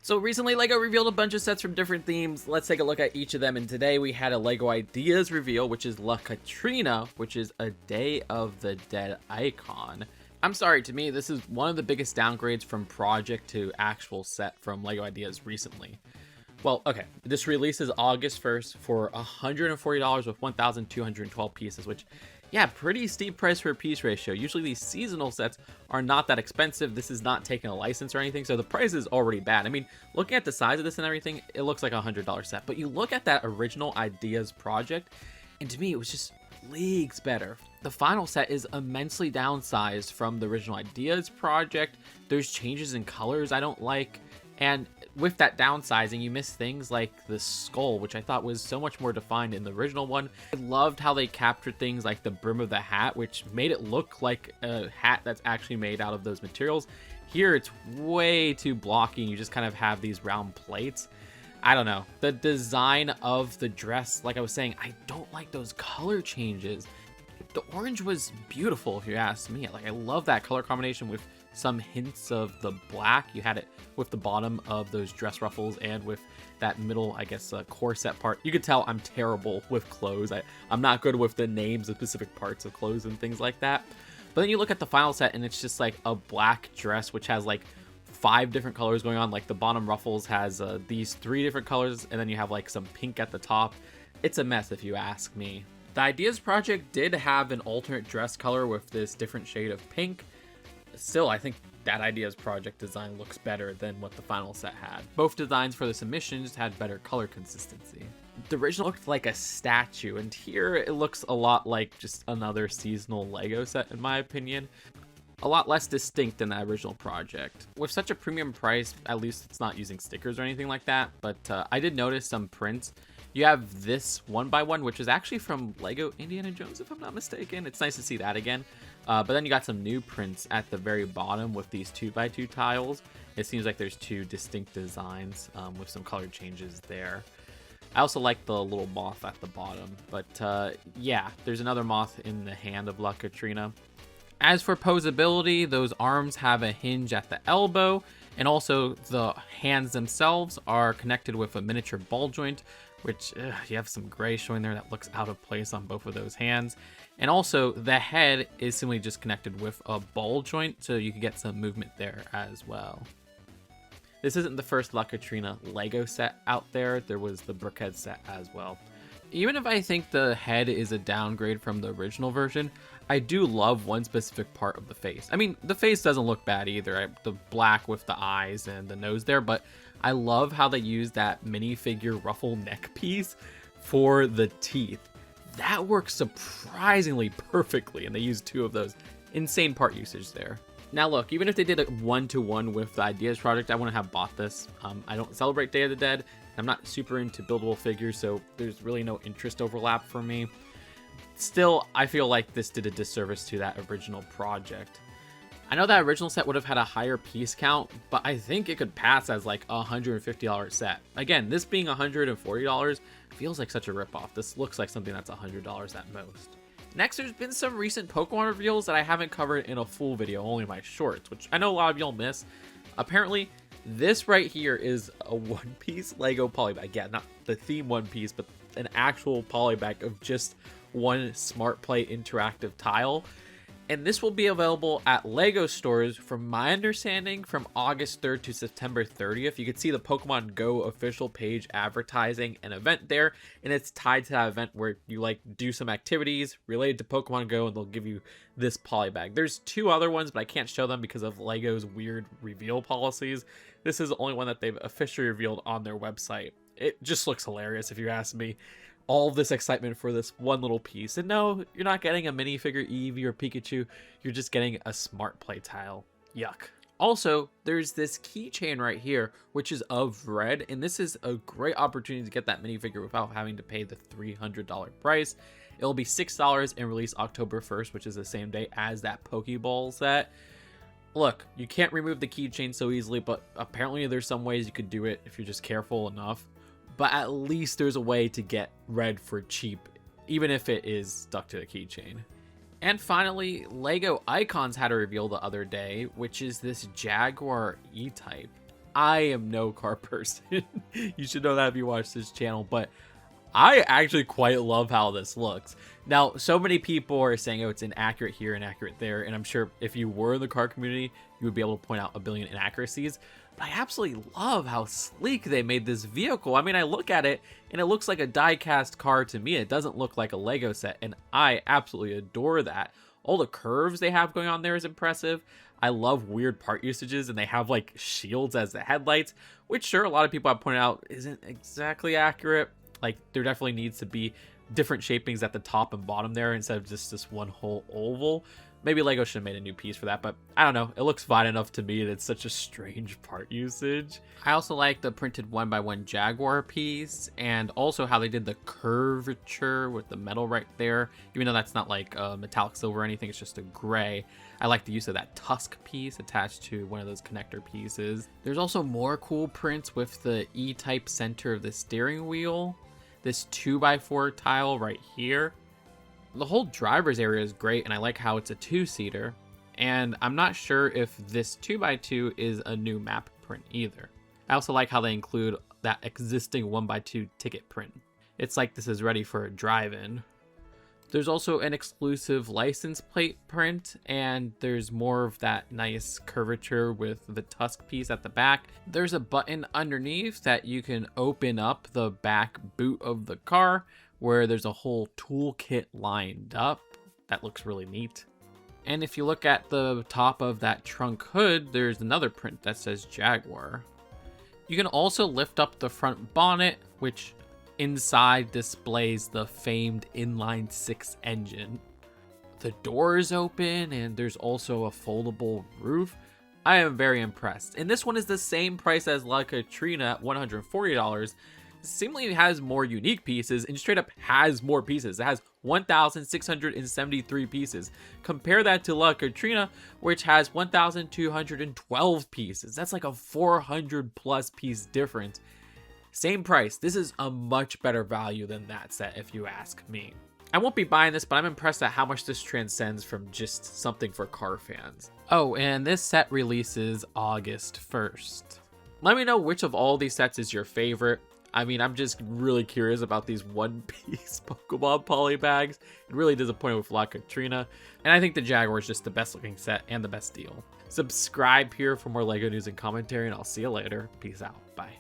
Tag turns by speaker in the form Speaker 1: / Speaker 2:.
Speaker 1: So recently, LEGO revealed a bunch of sets from different themes. Let's take a look at each of them. And today we had a LEGO Ideas reveal, which is La Catrina, which is a Day of the Dead icon. I'm sorry, to me, this is one of the biggest downgrades from project to actual set from LEGO Ideas recently. Well, okay, this release is August 1st for $140 with 1,212 pieces, which, yeah, pretty steep price per piece ratio. Usually these seasonal sets are not that expensive. This is not taking a license or anything, so the price is already bad. I mean, looking at the size of this and everything, it looks like a $100 set. But you look at that original Ideas project, and to me, it was just leagues better. The final set is immensely downsized from the original Ideas project. There's changes in colors I don't like, and with that downsizing, you miss things like the skull, which I thought was so much more defined in the original one. I loved how they captured things like the brim of the hat, which made it look like a hat that's actually made out of those materials. Here, it's way too blocky, and you just kind of have these round plates. I don't know. The design of the dress, like I was saying, I don't like those color changes. The orange was beautiful, if you ask me. Like, I love that color combination with some hints of the black. You had it with the bottom of those dress ruffles and with that middle, I guess, corset part. You could tell I'm terrible with clothes. I'm not good with the names of specific parts of clothes and things like that. But then you look at the final set and it's just like a black dress, which has like 5 different colors going on. Like the bottom ruffles has these 3 different colors, and then you have like some pink at the top. It's a mess if you ask me. The Ideas project did have an alternate dress color with this different shade of pink. Still, I think that Ideas project design looks better than what the final set had. Both designs for the submissions had better color consistency. The original looked like a statue, and here it looks a lot like just another seasonal LEGO set in my opinion. A lot less distinct than the original project. With such a premium price, at least it's not using stickers or anything like that, but I did notice some prints. You have this 1x1, which is actually from LEGO Indiana Jones, if I'm not mistaken. It's nice to see that again. But then you got some new prints at the very bottom with these 2x2 tiles. It seems like there's 2 distinct designs with some color changes there. I also like the little moth at the bottom. But yeah, there's another moth in the hand of La Catrina. As for posability, those arms have a hinge at the elbow, and also the hands themselves are connected with a miniature ball joint, which you have some gray showing there that looks out of place on both of those hands. And also the head is simply just connected with a ball joint, so you can get some movement there as well. This isn't the first La Catrina LEGO set out there. There was the Brickhead set as well. Even if I think the head is a downgrade from the original version, I do love one specific part of the face. I mean, the face doesn't look bad either. The black with the eyes and the nose there, but I love how they use that minifigure ruffle neck piece for the teeth. That works surprisingly perfectly, and they used 2 of those. Insane part usage there. Now look, even if they did a 1-to-1 with the Ideas project, I wouldn't have bought this. I don't celebrate Day of the Dead. I'm not super into buildable figures, so there's really no interest overlap for me. Still, I feel like this did a disservice to that original project. I know that original set would have had a higher piece count, but I think it could pass as like a $150 set. Again, this being $140 feels like such a ripoff. This looks like something that's $100 at most. Next, there's been some recent Pokemon reveals that I haven't covered in a full video, only my shorts, which I know a lot of y'all miss. Apparently, this right here is a one-piece LEGO Polybag. Yeah, not the theme one piece, but an actual Polybag of just one Smart Play interactive tile. And this will be available at LEGO stores, from my understanding, from August 3rd to September 30th. You can see the Pokemon Go official page advertising an event there, and it's tied to that event where you like do some activities related to Pokemon Go, and they'll give you this Polybag. There's 2 other ones, but I can't show them because of LEGO's weird reveal policies. This is the only one that they've officially revealed on their website. It just looks hilarious if you ask me. All this excitement for this one little piece. And no, you're not getting a minifigure Eevee or Pikachu. You're just getting a Smart Play tile. Yuck. Also, there's this keychain right here, which is of red. And this is a great opportunity to get that minifigure without having to pay the $300 price. It'll be $6 and release October 1st, which is the same day as that Pokeball set. Look, you can't remove the keychain so easily, but apparently there's some ways you could do it if you're just careful enough. But at least there's a way to get red for cheap, even if it is stuck to the keychain. And finally, LEGO Icons had a reveal the other day, which is this Jaguar E-Type. I am no car person. You should know that if you watch this channel, but I actually quite love how this looks. Now, so many people are saying, oh, it's inaccurate here, inaccurate there, and I'm sure if you were in the car community, you would be able to point out a billion inaccuracies. But I absolutely love how sleek they made this vehicle. I mean, I look at it, and it looks like a die-cast car to me. It doesn't look like a Lego set, and I absolutely adore that. All the curves they have going on there is impressive. I love weird part usages, and they have, like, shields as the headlights, which, sure, a lot of people have pointed out isn't exactly accurate. Like, there definitely needs to be different shapings at the top and bottom there instead of just this one whole oval. Maybe Lego should have made a new piece for that, but I don't know. It looks fine enough to me, and it's such a strange part usage. I also like the printed 1x1 Jaguar piece, and also how they did the curvature with the metal right there. Even though that's not like metallic silver or anything, it's just a gray. I like the use of that tusk piece attached to one of those connector pieces. There's also more cool prints with the E-type center of the steering wheel. This 2x4 tile right here. The whole driver's area is great, and I like how it's a 2-seater. And I'm not sure if this 2x2 is a new map print either. I also like how they include that existing 1x2 ticket print. It's like this is ready for a drive-in. There's also an exclusive license plate print, and there's more of that nice curvature with the tusk piece at the back. There's a button underneath that you can open up the back boot of the car, where there's a whole toolkit lined up. That looks really neat. And if you look at the top of that trunk hood, there's another print that says Jaguar. You can also lift up the front bonnet, which inside displays the famed inline-6 engine. The door is open, and there's also a foldable roof. I am very impressed. And this one is the same price as La Catrina at $140. Seemingly has more unique pieces and straight up has more pieces. It has 1,673 pieces. Compare that to La Catrina, which has 1,212 pieces. That's like a 400 plus piece difference. Same price. This is a much better value than that set, if you ask me. I won't be buying this, but I'm impressed at how much this transcends from just something for car fans. Oh, and this set releases August 1st. Let me know which of all these sets is your favorite. I mean, I'm just really curious about these one-piece Pokemon Polybags. It really disappointed with La Catrina. And I think the Jaguar is just the best looking set and the best deal. Subscribe here for more LEGO news and commentary, and I'll see you later. Peace out. Bye.